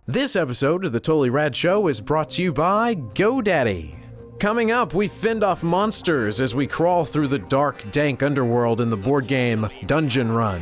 This episode of the Totally Rad Show is brought to you by GoDaddy. Coming up, we fend off monsters as we crawl through the dark, dank underworld in the board game Dungeon Run.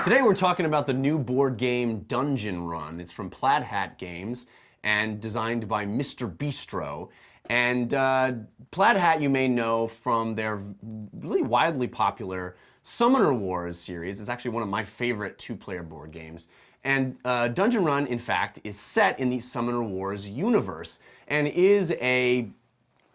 Today we're talking about the new board game Dungeon Run. It's from Plaid Hat Games and designed by Mr. Bistro. And Plaid Hat you may know from their really widely popular Summoner Wars series. It's actually one of my favorite two-player board games. And Dungeon Run, in fact, is set in the Summoner Wars universe and is a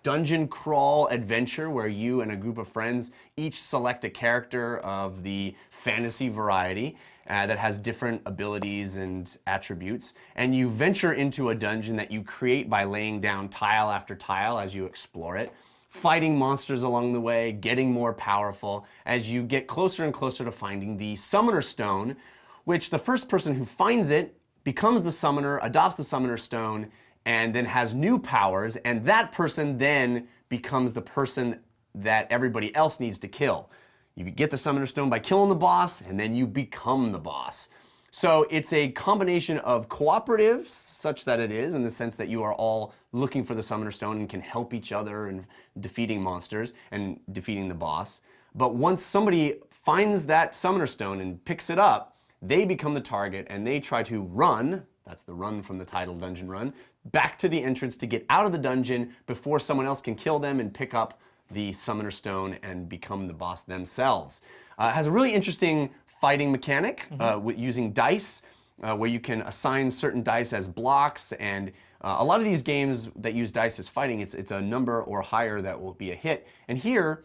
dungeon crawl adventure where you and a group of friends each select a character of the fantasy variety that has different abilities and attributes, and you venture into a dungeon that you create by laying down tile after tile as you explore it, fighting monsters along the way, getting more powerful as you get closer and closer to finding the Summoner Stone, which the first person who finds it becomes the summoner, adopts the Summoner Stone, and then has new powers, and that person then becomes the person that everybody else needs to kill. You get the Summoner Stone by killing the boss, and then you become the boss. So it's a combination of cooperatives, such that it is, in the sense that you are all looking for the Summoner Stone and can help each other in defeating monsters and defeating the boss. But once somebody finds that Summoner Stone and picks it up, they become the target, and they try to run, that's the run from the title Dungeon Run, back to the entrance to get out of the dungeon before someone else can kill them and pick up the Summoner Stone and become the boss themselves. It has a really interesting fighting mechanic with using dice, where you can assign certain dice as blocks, and a lot of these games that use dice as fighting, it's a number or higher that will be a hit. And here,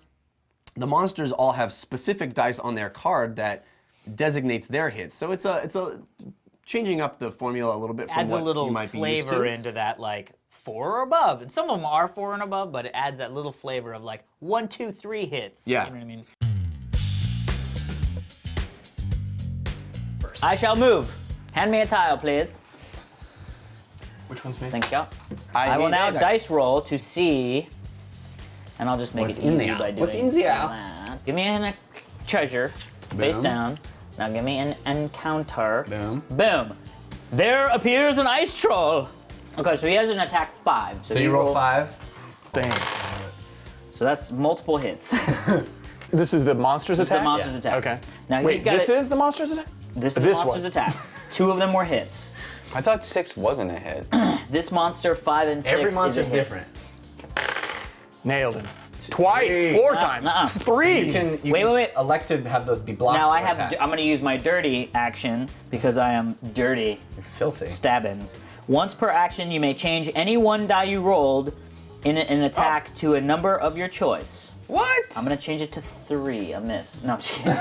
the monsters all have specific dice on their card that designates their hits. So it's a changing up the formula a little bit from adds what a little you might be used to. flavor into that, like 4 or above, and some of them are 4 and above, but it adds that little flavor of like 1, 2, 3 hits. Yeah. You know what I mean? I shall move. Hand me a tile, please. Which one's me? Thank you. I will now dice roll to see, and I'll just make it easy by doing What's in there? that. Give me a treasure, face down. Now give me an encounter. Boom. Boom. There appears an ice troll. Okay, so he has an attack 5. So you roll 5. Dang. So that's multiple hits. This is the monster's This is attack? the monster's attack. Okay. Now he's Wait, got this is the monster's attack? This is the this monster's was. attack. 2 of them were hits. I thought 6 wasn't a hit. This monster, 5 and 6 Every is monster's a hit. different. Nailed him. Twice, 4 times, 3. You can Wait. elect to have those be blocks. Now or I have. attacks. I'm going to use my dirty action because I am dirty. You're filthy. Stabbins. Once per action, you may change any one die you rolled in an attack to a number of your choice. What? I'm going to change it to 3. A miss. No, I'm just kidding.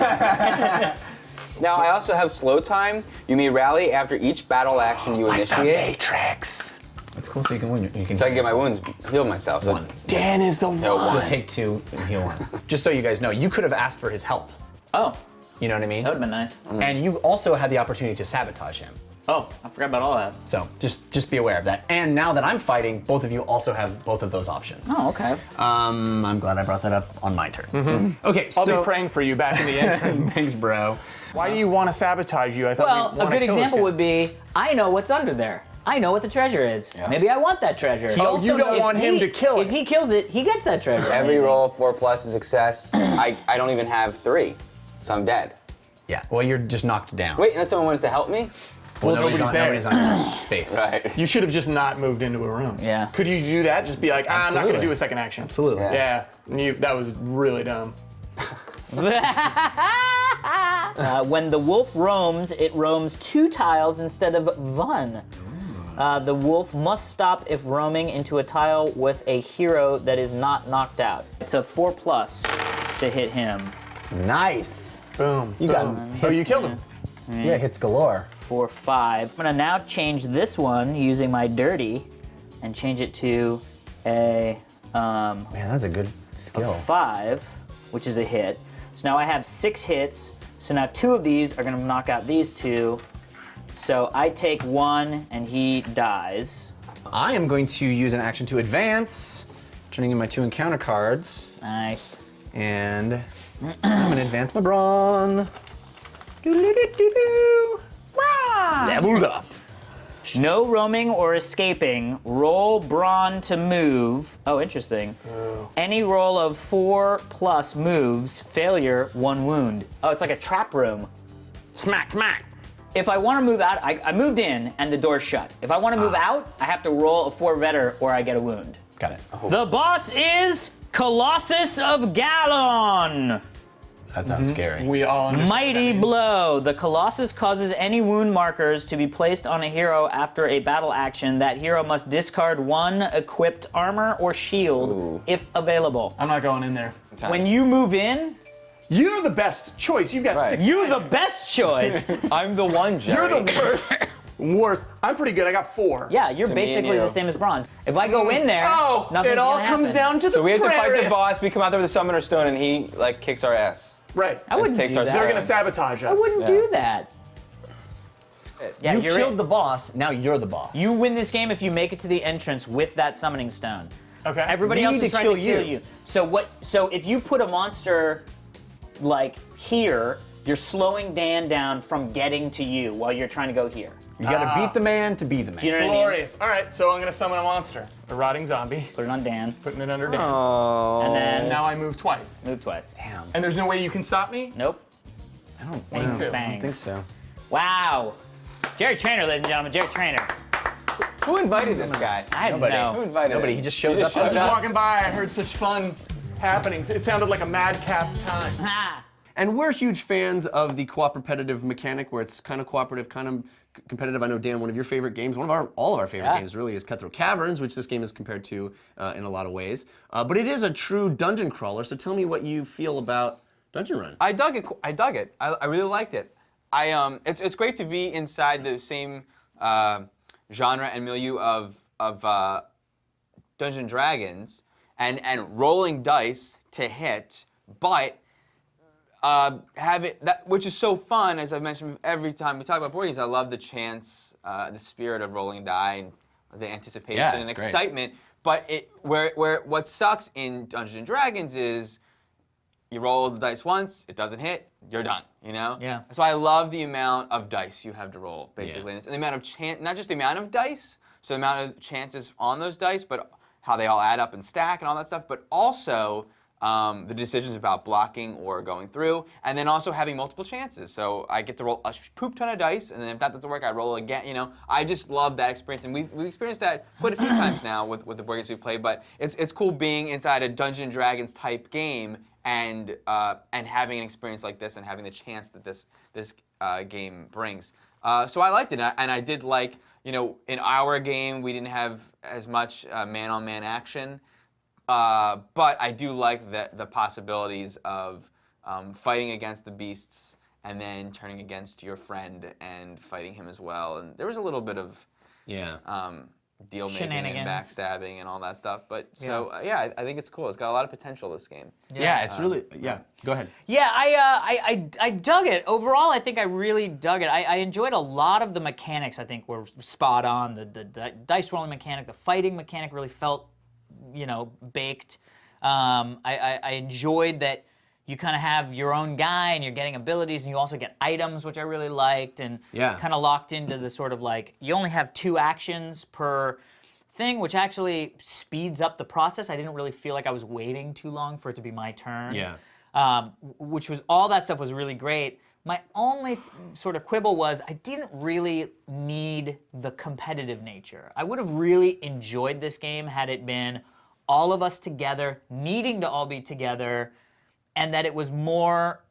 Now I also have slow time. You may rally after each battle action you initiate. Matrix. It's cool, so you can win. You can So I can get my wounds healed myself. So Dan is the one. No, You'll one. take 2 and heal 1. Just so you guys know, you could have asked for his help. Oh, You know what I mean? that would have been nice. And you also had the opportunity to sabotage him. Oh, I forgot about all that. So just be aware of that. And now that I'm fighting, both of you also have both of those options. Oh, okay. I'm glad I brought that up on my turn. Okay, I'll so be praying for you back in the entrance. thanks, bro. Why do you want to sabotage you? I thought Well, we a wanna good kill this example guy. would be, I know what's under there. I know what the treasure is. Maybe I want that treasure. Oh, you don't If want him to kill If it. he kills it, he gets that treasure. every roll 4+ is success. I don't even have 3, so I'm dead. Yeah, well, you're just knocked down. Wait, unless someone wants to help me? well, nobody's there. Nobody's on your space. Right. You should have just not moved into a room. Yeah. Could you do that? Just be like, I'm not going to Absolutely. do a second action. Absolutely. Yeah. Yeah, that was really dumb. When the wolf roams, it roams 2 tiles instead of 1. The wolf must stop if roaming into a tile with a hero that is not knocked out. It's a 4+ to hit him. Nice. Boom. You got boom. him. Oh, you killed him. Yeah, hits galore. 4, 5. I'm gonna now change this one using my dirty and change it to a Man, that's a good skill. 5, which is a hit. So now I have 6 hits. So now 2 of these are going to knock out these 2. So I take 1 and he dies. I am going to use an action to advance, turning in my 2 encounter cards. Nice. And I'm gonna advance my brawn. Doo-doo-doo-doo-doo. Rah! Leveled up. No roaming or escaping. Roll brawn to move. Oh, interesting. Any roll of 4+ moves. Failure, 1 wound. Oh, it's like a trap room. Smack, smack. If I want to move out, I moved in and the door's shut. If I want to move out, I have to roll a 4 better or I get a wound. Got it. The boss is Colossus of Gallon. That sounds scary. We all understand Mighty that means. blow. The Colossus causes any wound markers to be placed on a hero after a battle action. That hero must discard 1 equipped armor or shield if available. I'm not going in there. When you move in, You're the best choice. You've got 6. you're the best choice. I'm the one, Jerry. You're the worst. Worst. I'm pretty good. I got 4. Yeah, you're So me and basically you. the same as Bronze. If I go in there, Oh, nothing's it all gonna comes happen. down to the So we have to fight the prayer. boss. We come out there with a summoner stone, and he like kicks our ass. Right. I wouldn't takes do our that. They're gonna sabotage us. I wouldn't do that. Yeah, You you're killed the boss, now you're the boss. You win this game if you make it to the entrance with that summoning stone. Okay. Everybody We else need is to trying to kill kill you. So if you put a monster like here, you're slowing Dan down from getting to you while you're trying to go here. You gotta beat the man to be the man. Do you know what I mean? Glorious. All right, so I'm gonna summon a monster, a rotting zombie, Put it on Dan, putting it under Dan. and then Now I move twice, move twice. Damn. and there's no way you can stop me. Nope. I don't, Bang, too. bang. I don't think so. Wow. Jerry Trainer, ladies and gentlemen, Jerry Trainer. Who invited this guy? I don't Who know. invited Nobody, him? he just shows He up I was sometimes. walking by, I heard such fun happenings. It sounded like a madcap time. Ha! And we're huge fans of the cooperative mechanic where it's kind of cooperative, kind of competitive. I know, Dan, one of your favorite games, all of our favorite Yeah. games really is Cutthroat Caverns, which this game is compared to in a lot of ways. But it is a true dungeon crawler, so tell me what you feel about Dungeon Run. I dug it. I really liked it. It's great to be inside the same genre and milieu of Dungeons and Dragons and rolling dice to hit, but have it that which is so fun. As I've mentioned every time we talk about board games, I love the chance, the spirit of rolling die and the anticipation Yeah, and it's great. excitement. But what sucks in Dungeons and Dragons is you roll the dice once, it doesn't hit, you're done, you know? Yeah. So I love the amount of dice you have to roll, basically. Yeah. And the amount of chance, not just the amount of dice, so the amount of chances on those dice, but how they all add up and stack and all that stuff, but also the decisions about blocking or going through, and then also having multiple chances. So I get to roll a poop ton of dice, and then if that doesn't work, I roll again, you know? I just love that experience, and we've experienced that quite a few times now with the board games we play, but it's cool being inside a Dungeons and Dragons type game and having an experience like this and having the chance that this game brings. So I liked it, and I did like, you know, in our game we didn't have as much man-on-man action, but I do like the possibilities of fighting against the beasts and then turning against your friend and fighting him as well. And there was a little bit of Yeah. deal making and Shenanigans. backstabbing and all that stuff. But so I think it's cool. It's got a lot of potential, this game. Yeah, it's really, yeah, go ahead. Yeah, I dug it. Overall, I think I really dug it. I enjoyed a lot of the mechanics. I think were spot on. The dice rolling mechanic, the fighting mechanic really felt, you know, baked. I enjoyed that you kind of have your own guy and you're getting abilities and you also get items, which I really liked, and Yeah. kind of locked into the sort of like, you only have 2 actions per thing, which actually speeds up the process. I didn't really feel like I was waiting too long for it to be my turn. Yeah. Which was, all that stuff was really great. My only sort of quibble was I didn't really need the competitive nature. I would have really enjoyed this game had it been all of us together, needing to all be together, and that it was more,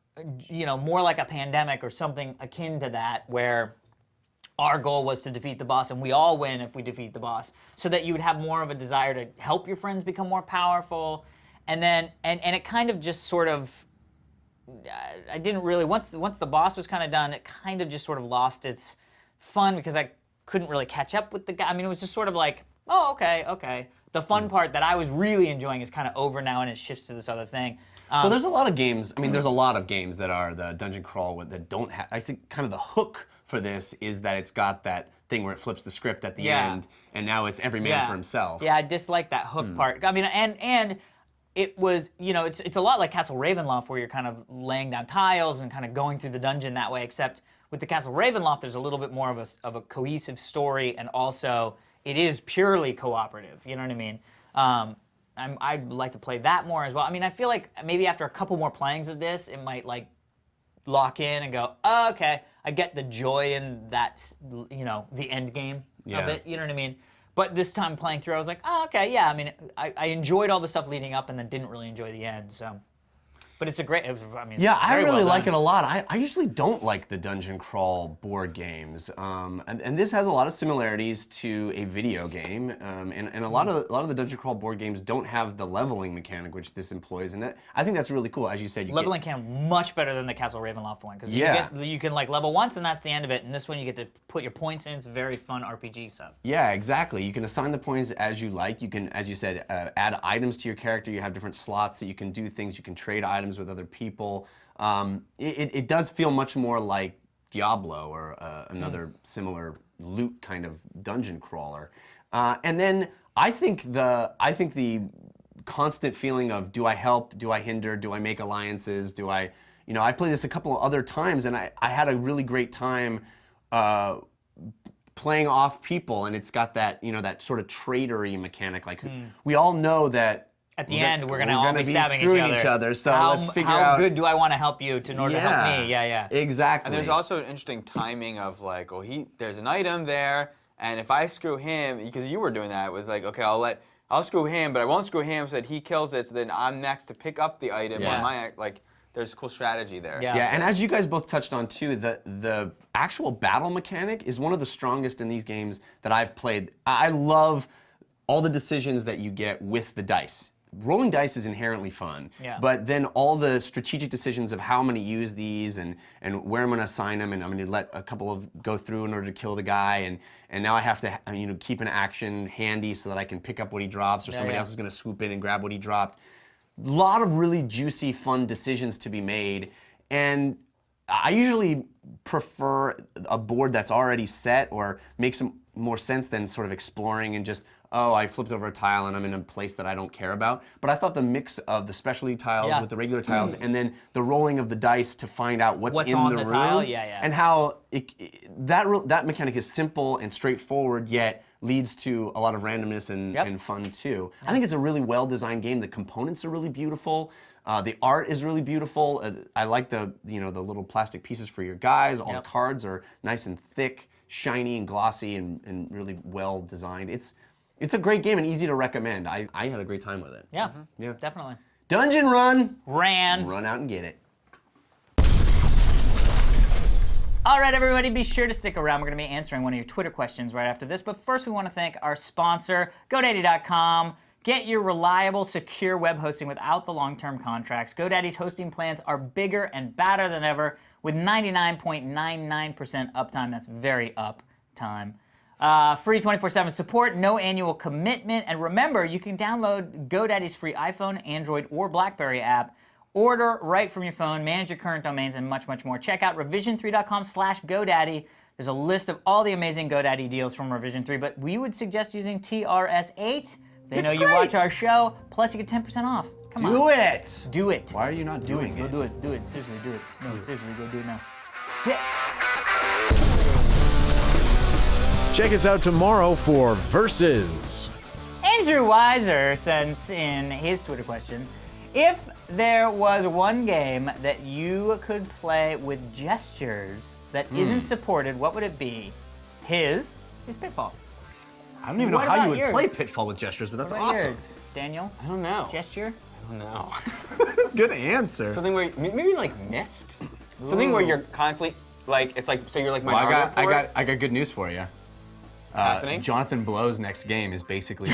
you know, more like a pandemic or something akin to that, where our goal was to defeat the boss and we all win if we defeat the boss, so that you would have more of a desire to help your friends become more powerful. And then, and it kind of just sort of, I didn't really, once the boss was kind of done, it kind of just sort of lost its fun because I couldn't really catch up with the guy. I mean, it was just sort of like, oh, okay. the fun part that I was really enjoying is kind of over now, and it shifts to this other thing. Well, there's a lot of games. I mean, there's a lot of games that are the dungeon crawl that don't have. I think kind of the hook for this is that it's got that thing where it flips the script at the end, and now it's every man for himself. Yeah, I dislike that hook part. I mean, and it was, you know, it's a lot like Castle Ravenloft, where you're kind of laying down tiles and kind of going through the dungeon that way. Except with the Castle Ravenloft, there's a little bit more of a cohesive story, and also it is purely cooperative. You know what I mean? I'd like to play that more as well. I mean, I feel like maybe after a couple more playings of this, it might like lock in and go, oh, okay, I get the joy in that, you know, the end game of it. You know what I mean? But this time playing through, I was like, oh, okay, yeah. I mean, I enjoyed all the stuff leading up, and then didn't really enjoy the end. So, but it's a great. I mean, Yeah, I really like it done. a lot. I usually don't like the dungeon crawl board games, and this has a lot of similarities to a video game, and a lot of the dungeon crawl board games don't have the leveling mechanic which this employs, and I think that's really cool. As you said, Leveling can much better than the Castle Ravenloft one, because you can like level once and that's the end of it. And this one you get to put your points in. It's very fun RPG stuff. Yeah, exactly. You can assign the points as you like. You can, as you said, add items to your character. You have different slots that you can do things. You can trade items with other people. It does feel much more like Diablo or another similar loot kind of dungeon crawler. And then I think the constant feeling of, do I help, do I hinder, do I make alliances, do I, you know, I played this a couple of other times, and I had a really great time playing off people, and it's got that, you know, that sort of tradery mechanic. Like we all know that at the end, we're gonna all be stabbing each other. So let's figure out how good do I want to help you in order to help me? Yeah. Exactly. And there's also an interesting timing of like, well, there's an item there, and if I screw him, because you were doing that with like, okay, I'll screw him, but I won't screw him so that he kills it, so then I'm next to pick up the item on my, like, there's cool strategy there. Yeah. Yeah, and as you guys both touched on too, the actual battle mechanic is one of the strongest in these games that I've played. I love all the decisions that you get with the dice. Rolling dice is inherently fun, but then all the strategic decisions of how I'm going to use these and where I'm going to assign them, and I'm going to let a couple of go through in order to kill the guy, and now I have to, you know, keep an action handy so that I can pick up what he drops, or somebody else is going to swoop in and grab what he dropped. A lot of really juicy, fun decisions to be made, and I usually prefer a board that's already set or makes some more sense than sort of exploring and just, oh, I flipped over a tile and I'm in a place that I don't care about. But I thought the mix of the specialty tiles with the regular tiles and then the rolling of the dice to find out what's in on the room, tile, and how that mechanic is simple and straightforward, yet leads to a lot of randomness and fun too. I think it's a really well-designed game. The components are really beautiful. The art is really beautiful. I like the little plastic pieces for your guys. All the cards are nice and thick, shiny and glossy, and really well designed. It's a great game and easy to recommend. I had a great time with it. Yeah, definitely. Dungeon Run. Run out and get it. All right, everybody, be sure to stick around. We're going to be answering one of your Twitter questions right after this. But first, we want to thank our sponsor, GoDaddy.com. Get your reliable, secure web hosting without the long-term contracts. GoDaddy's hosting plans are bigger and badder than ever with 99.99% uptime. That's very uptime. Free 24/7 support, no annual commitment. And remember, you can download GoDaddy's free iPhone, Android, or BlackBerry app. Order right from your phone, manage your current domains, and much, much more. Check out revision3.com/GoDaddy. There's a list of all the amazing GoDaddy deals from Revision 3, but we would suggest using TRS8. They know you watch our show, plus you get 10% off. Come on. Do it. Do it. Why are you not doing it? Go do it. Do it. Seriously, do it. No, seriously, go do it now. Check us out tomorrow for Versus. Andrew Weiser sends in his Twitter question. If there was one game that you could play with gestures that isn't supported, what would it be? His is Pitfall. I don't even know What how you about would yours? play Pitfall with gestures, but that's What about awesome. yours? Daniel? I don't know. Gesture? I don't know. Good answer. Something where maybe like Mist. Something where you're constantly like, it's like, so you're like my I got good news for you. Happening? Jonathan Blow's next game is basically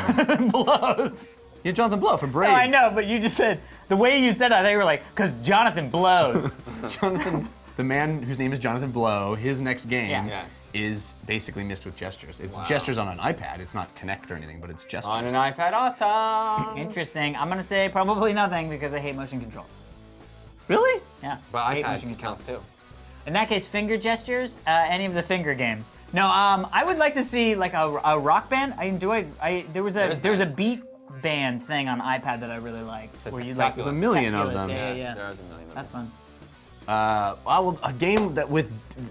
Blows. yeah, Jonathan Blow from Brave. No, I know, but you just said, the way you said it, I thought you were like, because Jonathan blows. Jonathan the man whose name is Jonathan Blow, his next game Yes. is basically Mist with Gestures. It's gestures on an iPad. It's not Connect or anything, but it's gestures. On an iPad, awesome. Interesting. I'm gonna say probably nothing because I hate motion control. Really? Yeah. But I hate iPad motion control. counts too. In that case, finger gestures, any of the finger games. No, I would like to see like a rock band. There was a beat band thing on iPad that I really liked. Where you like There's a million of Tactilus, them. Yeah. There's a million of That's them. fun. Well, a game that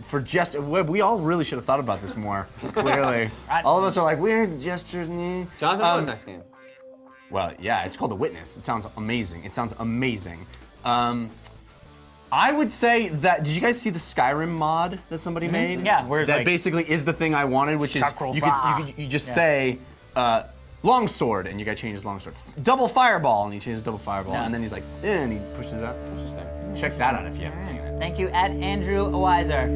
for gestures, we all really should have thought about this more, clearly. All of us are like, weird gestures. Jonathan Blow's next game. Well, yeah, it's called The Witness. It sounds amazing. I would say that, did you guys see the Skyrim mod that somebody made? Yeah, where it's that like- basically is the thing I wanted, which is you just say longsword, and you guy changes longsword. Double fireball, and he changes double fireball, and then he's like, and he pushes out. Interesting. Check that out if you haven't seen it. Thank you, Andrew Weiser.